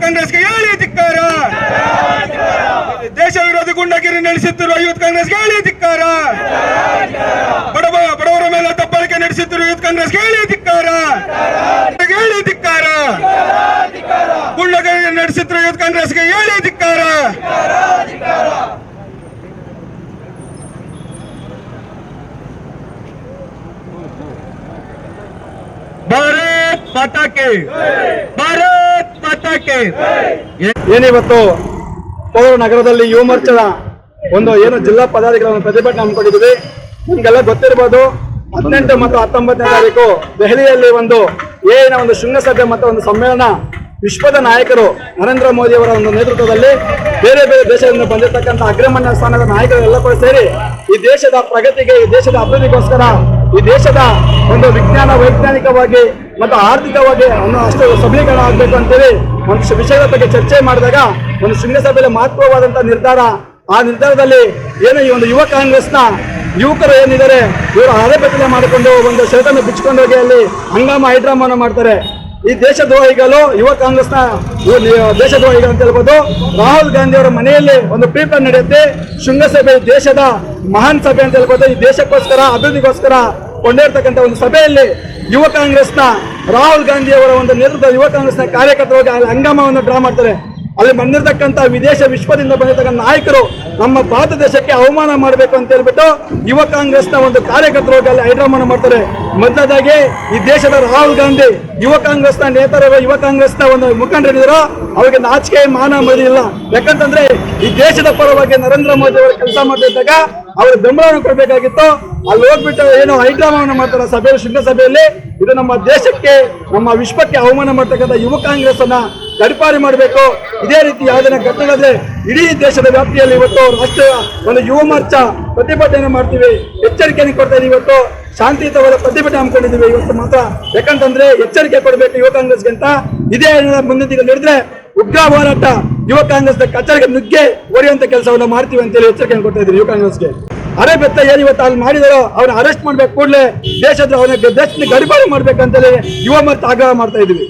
ಕಾಂಗ್ರೆಸ್ಗೆ ಹೇಳಿ ಧಿಕ್ಕಾರ. ದೇಶ ವಿರೋಧಿ ಗುಂಡಗಿರಿ ನಡೆಸುತ್ತಿರುವ ಯೂತ್ ಕಾಂಗ್ರೆಸ್ಗೆ ಹೇಳಿ ಧಿಕ್ಕಾರ. ಬಡವರ ಮೇಲೆ ದಬ್ಬಾಳಿಕೆ ನಡೆಸುತ್ತಿರುವ ಯೂತ್ ಕಾಂಗ್ರೆಸ್ಗೆ ಹೇಳಿ ಧಿಕ್ಕಾರ. ಹೇಳಿ ಧಿಕ್ಕಾರ. ಗುಂಡಗಿರಿ ನಡೆಸುತ್ತಿರುವ ಯೂತ್ ಕಾಂಗ್ರೆಸ್ಗೆ ಹೇಳಿ ಧಿಕ್ಕಾರ. ಭಾರತ್ ಮಾತಾ ಕಿ, ಭಾರತ್ ಮಾತಾ ಕಿ. ಏನಿವತ್ತು ಕೋಲಾರ ನಗರದಲ್ಲಿ ಯುವ ಮೋರ್ಚಾದ ಏನು ಜಿಲ್ಲಾ ಪದಾಧಿಕಾರಿಗಳ ಪ್ರತಿಭಟನೆ ಹಮ್ಮಿಕೊಂಡಿದ್ದೀವಿ. ನಿಮ್ಗೆಲ್ಲ ಗೊತ್ತಿರಬಹುದು, 18 ಮತ್ತು 19ನೇ ತಾರೀಕು ದೆಹಲಿಯಲ್ಲಿ ಒಂದು ಶೃಂಗಸಭೆ ಮತ್ತು ಒಂದು ಸಮ್ಮೇಳನ ವಿಶ್ವದ ನಾಯಕರು ನರೇಂದ್ರ ಮೋದಿ ಅವರ ಒಂದು ನೇತೃತ್ವದಲ್ಲಿ ಬೇರೆ ಬೇರೆ ದೇಶದಿಂದ ಬಂದಿರತಕ್ಕಂಥ ಅಗ್ರಗಣ್ಯ ಸ್ಥಾನದ ನಾಯಕರೆಲ್ಲ ಕೂಡ ಸೇರಿ ಈ ದೇಶದ ಪ್ರಗತಿಗೆ, ಈ ದೇಶದ ಅಭಿವೃದ್ಧಿಗೋಸ್ಕರ, ಈ ದೇಶದ ಒಂದು ವಿಜ್ಞಾನ ವೈಜ್ಞಾನಿಕವಾಗಿ ಮತ್ತು ಆರ್ಥಿಕವಾಗಿ ಅಷ್ಟು ಸಬಲೀಕರಣ ಆಗಬೇಕು ಅಂತೇಳಿ ಒಂದು ವಿಷಯದ ಬಗ್ಗೆ ಚರ್ಚೆ ಮಾಡಿದಾಗ ಒಂದು ಶೃಂಗಸಭೆಯಲ್ಲಿ ಮಹತ್ವವಾದಂತಹ ನಿರ್ಧಾರ. ಆ ನಿರ್ಧಾರದಲ್ಲಿ ಈ ಒಂದು ಯುವ ಕಾಂಗ್ರೆಸ್ನ ಯುವಕರು ಏನಿದ್ದಾರೆ, ಇವರು ಅರೆಬೆತ್ತಲೆ ಮಾಡಿಕೊಂಡು ಒಂದು ಶರ್ಟನ್ನು ಬಿಚ್ಚಿಕೊಂಡು ಹೋಗಿ ಅಲ್ಲಿ ಹಂಗಾಮ ಹೈಡ್ರಾಮವನ್ನು ಮಾಡ್ತಾರೆ. ಈ ದೇಶದ್ರೋಹಿಗಳು ಯುವ ಕಾಂಗ್ರೆಸ್ನ ದೇಶದ್ರೋಹಿಗಳು ಅಂತ ಹೇಳ್ಬೋದು. ರಾಹುಲ್ ಗಾಂಧಿ ಅವರ ಮನೆಯಲ್ಲಿ ಒಂದು ಪ್ರೀಪ್ಲಾನ್ ನಡೆಯುತ್ತೆ. ಶೃಂಗಸಭೆ ದೇಶದ ಮಹಾನ್ ಸಭೆ ಅಂತ ಹೇಳ್ಬೋದು. ಈ ದೇಶಕ್ಕೋಸ್ಕರ, ಅಭಿವೃದ್ಧಿಗೋಸ್ಕರ ಕೊಂಡಿರ್ತಕ್ಕಂಥ ಒಂದು ಸಭೆಯಲ್ಲಿ ಯುವ ಕಾಂಗ್ರೆಸ್ನ ರಾಹುಲ್ ಗಾಂಧಿ ಅವರ ಒಂದು ನೇತೃತ್ವದ ಯುವ ಕಾಂಗ್ರೆಸ್ನ ಕಾರ್ಯಕರ್ತರು ಅಲ್ಲಿ ಹಂಗಾಮವನ್ನು ಡ್ರಾ ಮಾಡ್ತಾರೆ. ಅಲ್ಲಿ ಬಂದಿರತಕ್ಕಂಥ ವಿಶ್ವದಿಂದ ಬಂದಿರತಕ್ಕಂಥ ನಾಯಕರು ನಮ್ಮ ಭಾರತ ದೇಶಕ್ಕೆ ಅವಮಾನ ಮಾಡಬೇಕು ಅಂತ ಹೇಳ್ಬಿಟ್ಟು ಯುವ ಕಾಂಗ್ರೆಸ್ನ ಒಂದು ಕಾರ್ಯಕರ್ತರು ಅಲ್ಲಿ ಹೈಡ್ರಾಮವನ್ನು ಮಾಡ್ತಾರೆ. ಮೊದಲದಾಗಿ ಈ ದೇಶದ ರಾಹುಲ್ ಗಾಂಧಿ ಯುವ ಕಾಂಗ್ರೆಸ್ನ ನೇತಾರರು, ಯುವ ಕಾಂಗ್ರೆಸ್ನ ಒಂದು ಮುಖಂಡರಿದ್ದಾರೋ ಅವರಿಗೆ ನಾಚಿಕೆ ಮಾನ ಮರ್ಯಾದೆ ಇಲ್ಲ. ಯಾಕಂತಂದ್ರೆ ಈ ದೇಶದ ಪರವಾಗಿ ನರೇಂದ್ರ ಮೋದಿ ಅವರು ಕೆಲಸ ಮಾಡ್ತಿದ್ದಾಗ ಅವ್ರ ಬೆಂಬಲವನ್ನು ಕೊಡಬೇಕಾಗಿತ್ತು. ಅಲ್ಲಿ ಹೋಗ್ಬಿಟ್ಟು ಹೈಡ್ರಾಮವನ್ನು ಮಾಡ್ತಾರೆ ಸಭೆಯಲ್ಲಿ, ಶೃಂಗಸಭೆಯಲ್ಲಿ. ಇದು ನಮ್ಮ ದೇಶಕ್ಕೆ, ನಮ್ಮ ವಿಶ್ವಕ್ಕೆ ಅವಮಾನ ಮಾಡ್ತಕ್ಕಂಥ ಯುವ ಕಾಂಗ್ರೆಸ್ ಅನ್ನ ಗಡಿಪಾರಿ ಮಾಡಬೇಕು. ಇದೇ ರೀತಿ ಯಾವುದನ್ನ ಘಟನೆ ಇಡೀ ದೇಶದ ವ್ಯಾಪ್ತಿಯಲ್ಲಿ ಇವತ್ತು ರಾಷ್ಟ್ರೀಯ ಒಂದು ಯುವ ಮೋರ್ಚಾ ಪ್ರತಿಭಟನೆ ಮಾಡ್ತೀವಿ, ಎಚ್ಚರಿಕೆಯನ್ನು ಕೊಡ್ತಾ ಇದೀವಿ. ಇವತ್ತು ಶಾಂತಿಯುತವಾದ ಪ್ರತಿಭಟನೆ ಹಮ್ಮಿಕೊಂಡಿದ್ದೀವಿ ಇವತ್ತು ಮಾತ್ರ. ಯಾಕಂತಂದ್ರೆ ಎಚ್ಚರಿಕೆ ಕೊಡಬೇಕು ಯುವ ಕಾಂಗ್ರೆಸ್ಗೆ ಅಂತ. ಇದೇ ಮುಂದಿನ ತಿಂಗಳು ನಡೆದ್ರೆ ಉಗ್ರ ಹೋರಾಟ, ಯುವ ಕಾಂಗ್ರೆಸ್ ಕಚೇರಿಗೆ ನುಗ್ಗೆ ಹೊಡೆಯುವಂತ ಕೆಲಸವನ್ನು ಮಾಡ್ತೀವಿ ಅಂತೇಳಿ ಎಚ್ಚರಿಕೆಯನ್ನು ಕೊಡ್ತಾ ಇದ್ದೀವಿ ಯುವ ಕಾಂಗ್ರೆಸ್ಗೆ. ಅರೆಬೆತ್ತ ಏನು ಇವತ್ತು ಅಲ್ಲಿ ಮಾಡಿದಾರೋ ಅವ್ರನ್ನ ಅರೆಸ್ಟ್ ಮಾಡ್ಬೇಕು, ಕೂಡಲೇ ದೇಶದ ಗಡಿಪಾರು ಮಾಡ್ಬೇಕಂತೇಳಿ ಯುವ ಮೋರ್ಚಾ ಆಗ್ರಹ ಮಾಡ್ತಾ ಇದೀವಿ.